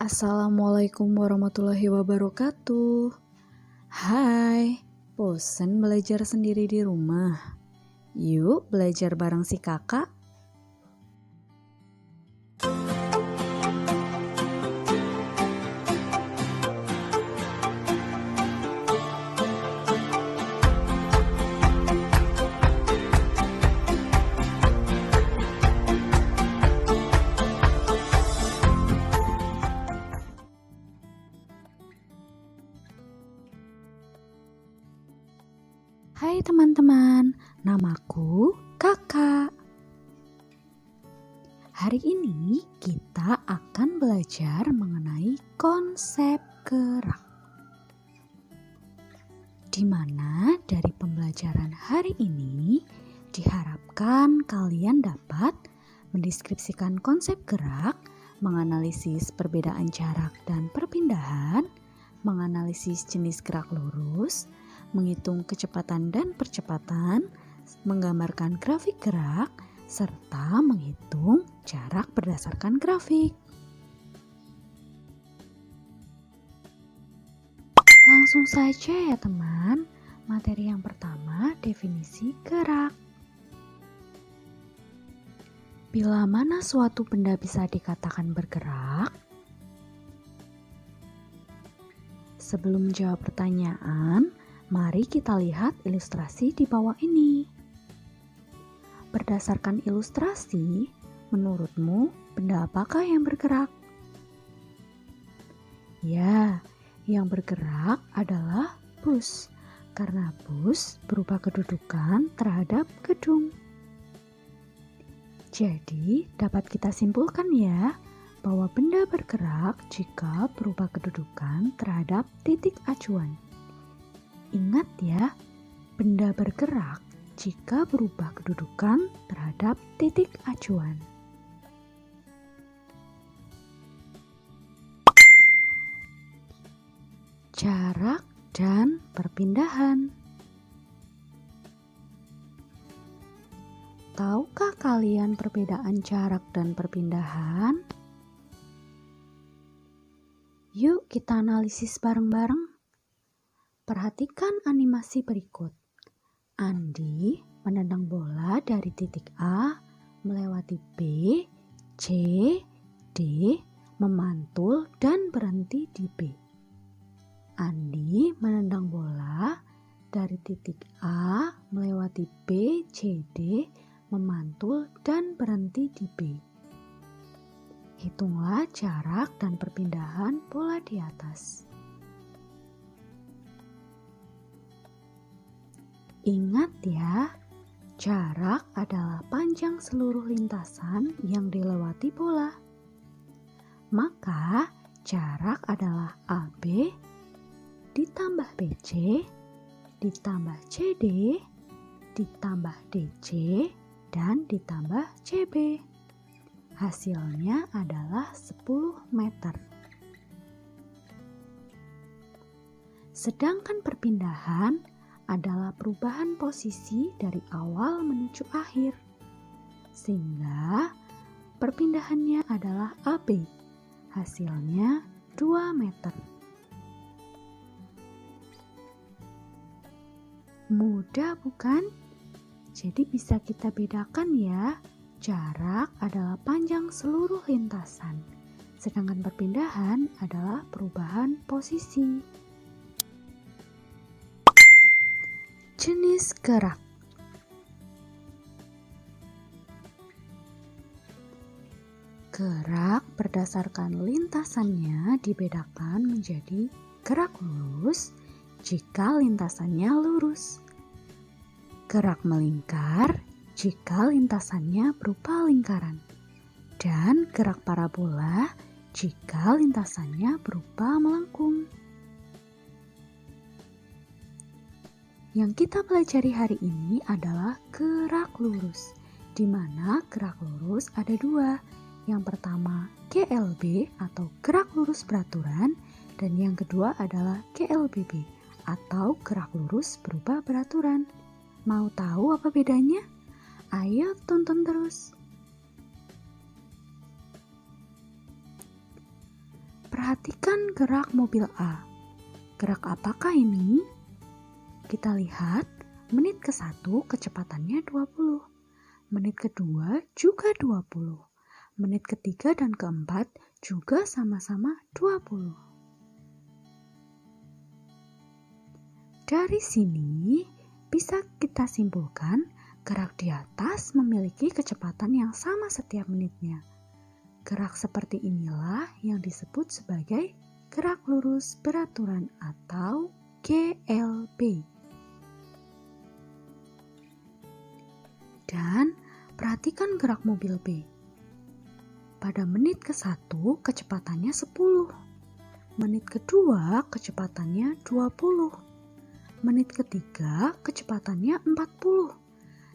Assalamualaikum warahmatullahi wabarakatuh. Hai, bosen belajar sendiri di rumah? Yuk belajar bareng si kakak. Hai teman-teman, namaku Kakak. Hari ini kita akan belajar mengenai konsep gerak. Di mana dari pembelajaran hari ini diharapkan kalian dapat mendeskripsikan konsep gerak, menganalisis perbedaan jarak dan perpindahan, menganalisis jenis gerak lurus, menghitung kecepatan dan percepatan, menggambarkan grafik gerak, serta menghitung jarak berdasarkan grafik. Langsung saja ya teman, materi yang pertama definisi gerak. Bila mana suatu benda bisa dikatakan bergerak? Sebelum jawab pertanyaan, mari kita lihat ilustrasi di bawah ini. Berdasarkan ilustrasi, menurutmu benda apakah yang bergerak? Ya, yang bergerak adalah bus, karena bus berubah kedudukan terhadap gedung. Jadi, dapat kita simpulkan ya, bahwa benda bergerak jika berubah kedudukan terhadap titik acuan. Ingat ya, benda bergerak jika berubah kedudukan terhadap titik acuan. Jarak dan perpindahan. Tahukah kalian perbedaan jarak dan perpindahan? Yuk kita analisis bareng-bareng. Perhatikan animasi berikut. Andi menendang bola dari titik A melewati B, C, D, memantul dan berhenti di B. Andi menendang bola dari titik A melewati B, C, D, memantul dan berhenti di B. Hitunglah jarak dan perpindahan bola di atas. Ingat ya, jarak adalah panjang seluruh lintasan yang dilewati bola. Maka, jarak adalah AB ditambah BC, ditambah CD, ditambah DC, dan ditambah CB. Hasilnya adalah 10 meter. Sedangkan perpindahan adalah perubahan posisi dari awal menuju akhir. Sehingga perpindahannya adalah AB. Hasilnya 2 meter. Mudah bukan? Jadi bisa kita bedakan ya. Jarak adalah panjang seluruh lintasan. Sedangkan perpindahan adalah perubahan posisi. Jenis gerak. Gerak berdasarkan lintasannya dibedakan menjadi gerak lurus jika lintasannya lurus, gerak melingkar jika lintasannya berupa lingkaran, dan gerak parabola jika lintasannya berupa melengkung. Yang kita pelajari hari ini adalah gerak lurus, di mana gerak lurus ada dua. Yang pertama GLB atau gerak lurus beraturan, dan yang kedua adalah GLBB atau gerak lurus berubah beraturan. Mau tahu apa bedanya? Ayo tonton terus. perhatikan gerak mobil A. Gerak apakah ini? Kita lihat, menit ke-1 kecepatannya 20. Menit kedua juga 20. Menit ketiga dan keempat juga sama-sama 20. Dari sini bisa kita simpulkan gerak di atas memiliki kecepatan yang sama setiap menitnya. Gerak seperti inilah yang disebut sebagai gerak lurus beraturan atau GLB. Dan perhatikan gerak mobil B. Pada menit ke-1 kecepatannya 10. Menit kedua kecepatannya 20. Menit ketiga kecepatannya 40.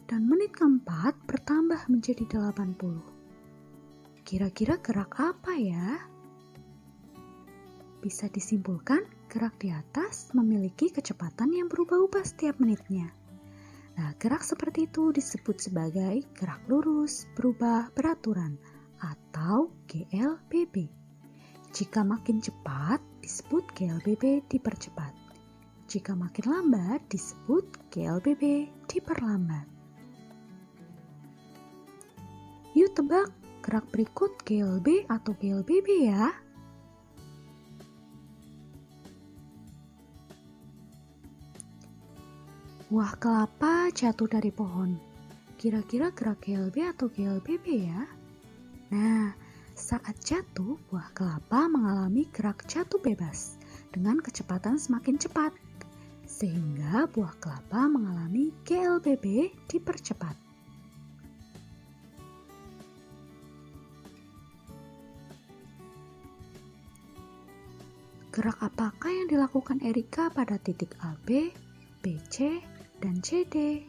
Dan menit keempat bertambah menjadi 80. Kira-kira gerak apa ya? Bisa disimpulkan gerak di atas memiliki kecepatan yang berubah-ubah setiap menitnya. Nah, gerak seperti itu disebut sebagai gerak lurus berubah beraturan atau GLBB. Jika makin cepat disebut GLBB dipercepat. Jika makin lambat disebut GLBB diperlambat. Yuk tebak gerak berikut GLB atau GLBB ya. Buah kelapa jatuh dari pohon. Kira-kira gerak GLB atau GLBB ya? Nah, saat jatuh, buah kelapa mengalami gerak jatuh bebas dengan kecepatan semakin cepat. Sehingga buah kelapa mengalami GLBB dipercepat. Gerak apakah yang dilakukan Erika pada titik AB, BC, dan CD?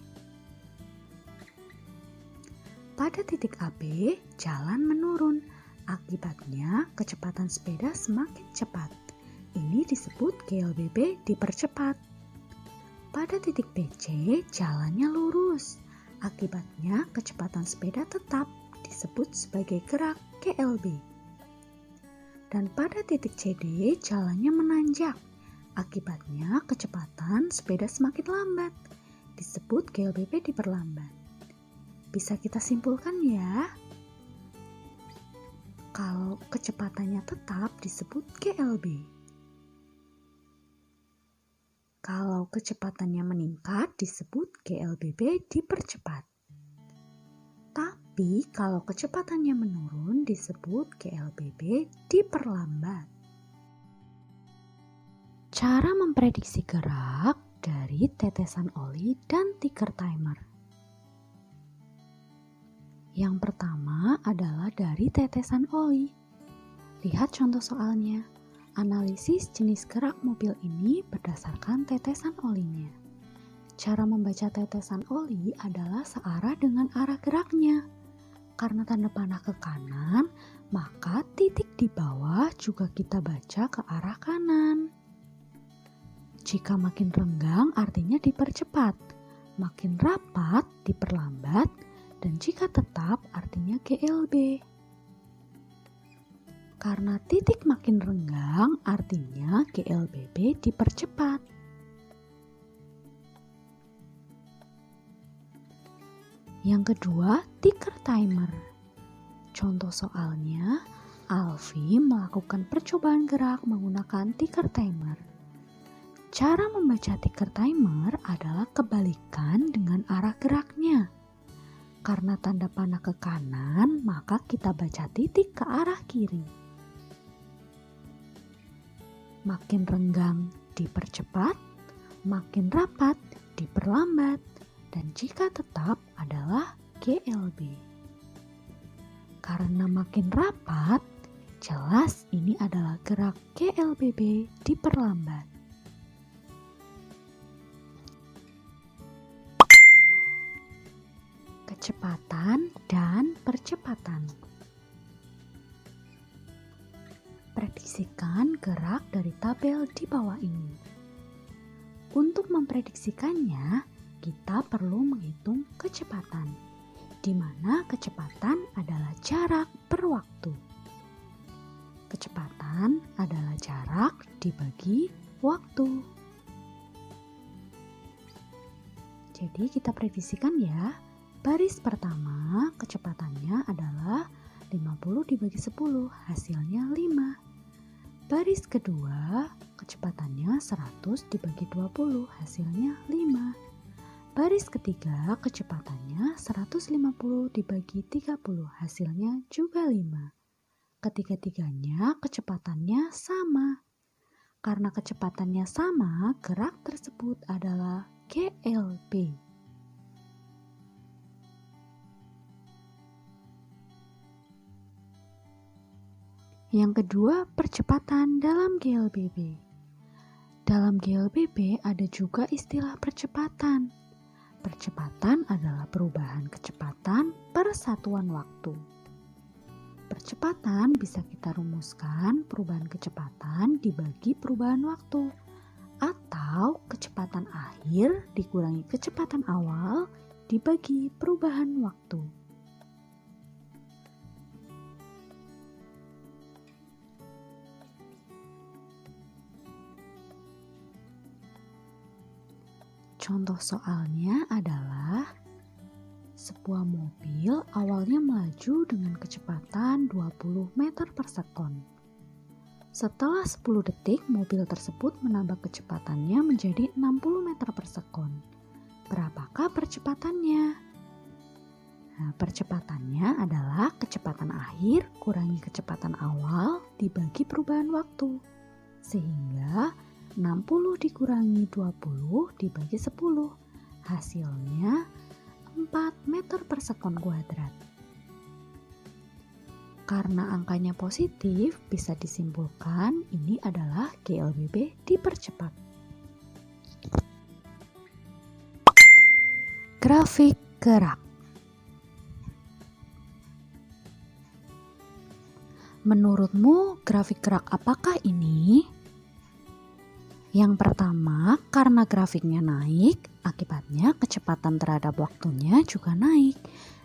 Pada titik AB, jalan menurun. Akibatnya, kecepatan sepeda semakin cepat. Ini disebut GLBB dipercepat. Pada titik BC, jalannya lurus. Akibatnya, kecepatan sepeda tetap disebut sebagai gerak GLB. Dan pada titik CD, jalannya menanjak. Akibatnya, kecepatan sepeda semakin lambat. Disebut GLBB diperlambat. Bisa kita simpulkan ya. Kalau kecepatannya tetap disebut GLB. Kalau kecepatannya meningkat disebut GLBB dipercepat. Tapi kalau kecepatannya menurun disebut GLBB diperlambat. Cara memprediksi gerak dari tetesan oli dan ticker timer. Yang pertama adalah dari tetesan oli. Lihat contoh soalnya. Analisis jenis gerak mobil ini berdasarkan tetesan olinya. Cara membaca tetesan oli adalah searah dengan arah geraknya. Karena tanda panah ke kanan, maka titik di bawah juga kita baca ke arah kanan. Jika makin renggang artinya dipercepat, makin rapat diperlambat, dan jika tetap artinya GLB. Karena titik makin renggang artinya GLBB dipercepat. Yang kedua, ticker timer. Contoh soalnya, Alfi melakukan percobaan gerak menggunakan ticker timer. Cara membaca ticker timer adalah kebalikan dengan arah geraknya. Karena tanda panah ke kanan, maka kita baca titik ke arah kiri. Makin renggang dipercepat, makin rapat diperlambat, dan jika tetap adalah GLB. Karena makin rapat, jelas ini adalah gerak GLBB diperlambat. Kecepatan dan percepatan. Prediksikan gerak dari tabel di bawah ini. Untuk memprediksikannya, kita perlu menghitung kecepatan, di mana kecepatan adalah jarak per waktu. Kecepatan kecepatan adalah jarak dibagi waktu. Jadi kita prediksikan ya, baris pertama kecepatannya adalah 50 dibagi 10, hasilnya 5. Baris kedua kecepatannya 100 dibagi 20, hasilnya 5. Baris ketiga kecepatannya 150 dibagi 30, hasilnya juga 5. Ketiga-tiganya kecepatannya sama. Karena kecepatannya sama, gerak tersebut adalah GLB. Yang kedua, percepatan dalam GLBB. Dalam GLBB ada juga istilah percepatan. Percepatan adalah perubahan kecepatan per satuan waktu. Percepatan bisa kita rumuskan perubahan kecepatan dibagi perubahan waktu, atau kecepatan akhir dikurangi kecepatan awal dibagi perubahan waktu. Contoh soalnya adalah sebuah mobil awalnya melaju dengan kecepatan 20 meter per sekon. Setelah 10 detik, mobil tersebut menambah kecepatannya menjadi 60 meter per sekon. Berapakah percepatannya? Nah, percepatannya adalah kecepatan akhir kurangi kecepatan awal dibagi perubahan waktu. Sehingga 60 dikurangi 20 dibagi 10, hasilnya 4 meter per sekon kuadrat. Karena angkanya positif, bisa disimpulkan ini adalah GLBB dipercepat. Grafik gerak. Menurutmu grafik gerak apakah ini? Yang pertama, karena grafiknya naik, akibatnya kecepatan terhadap waktunya juga naik.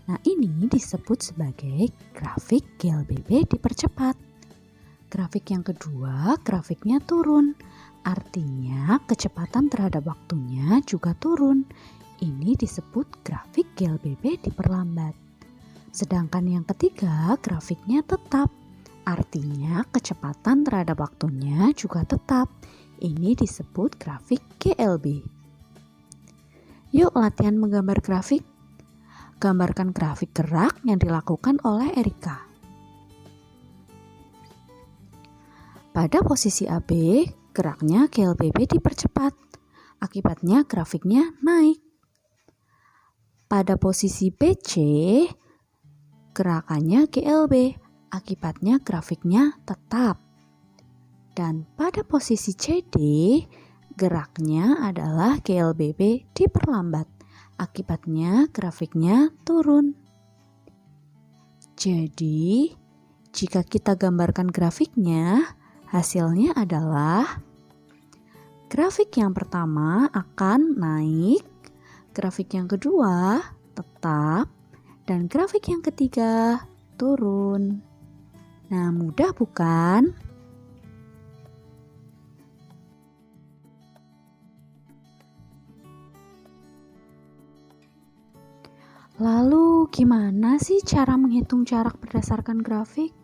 Nah, ini disebut sebagai grafik GLBB dipercepat. Grafik yang kedua, grafiknya turun. Artinya kecepatan terhadap waktunya juga turun. Ini disebut grafik GLBB diperlambat. Sedangkan yang ketiga, grafiknya tetap. Artinya kecepatan terhadap waktunya juga tetap. Ini disebut grafik GLB. Yuk latihan menggambar grafik. Gambarkan grafik gerak yang dilakukan oleh Erika. Pada posisi AB, geraknya GLBB dipercepat. Akibatnya grafiknya naik. Pada posisi BC, gerakannya GLB. Akibatnya grafiknya tetap. Dan pada posisi CD, geraknya adalah GLBB diperlambat. Akibatnya grafiknya turun. Jadi, jika kita gambarkan grafiknya, hasilnya adalah grafik yang pertama akan naik, grafik yang kedua tetap, dan grafik yang ketiga turun. Nah, mudah bukan? Lalu gimana sih cara menghitung jarak berdasarkan grafik?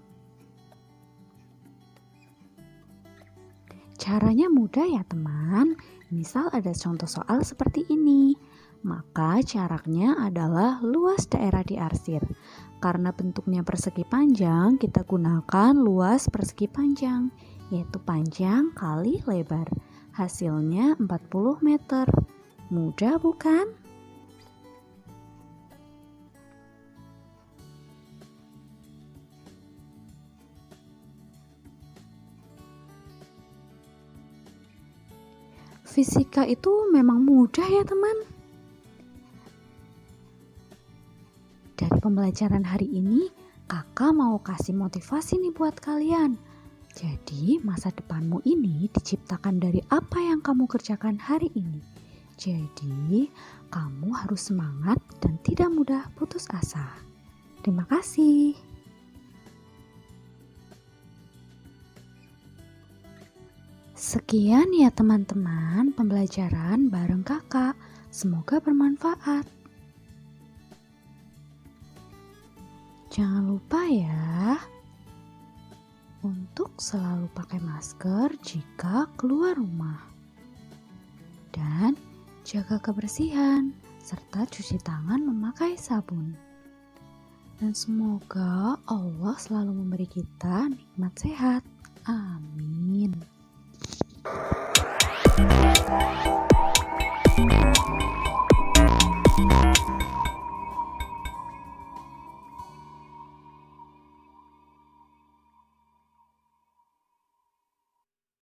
Caranya mudah ya teman. Misal ada contoh soal seperti ini. Maka jaraknya adalah luas daerah diarsir. Karena bentuknya persegi panjang, kita gunakan luas persegi panjang, yaitu panjang kali lebar. Hasilnya 40 meter. Mudah bukan? Fisika itu memang mudah ya teman. Dari pembelajaran hari ini, kakak mau kasih motivasi nih buat kalian. Jadi masa depanmu ini diciptakan dari apa yang kamu kerjakan hari ini. Jadi kamu harus semangat dan tidak mudah putus asa. Terima kasih. Sekian ya teman-teman pembelajaran bareng kakak. Semoga bermanfaat. Jangan lupa ya untuk selalu pakai masker jika keluar rumah. Dan jaga kebersihan serta cuci tangan memakai sabun. Dan semoga Allah selalu memberi kita nikmat sehat. Amin.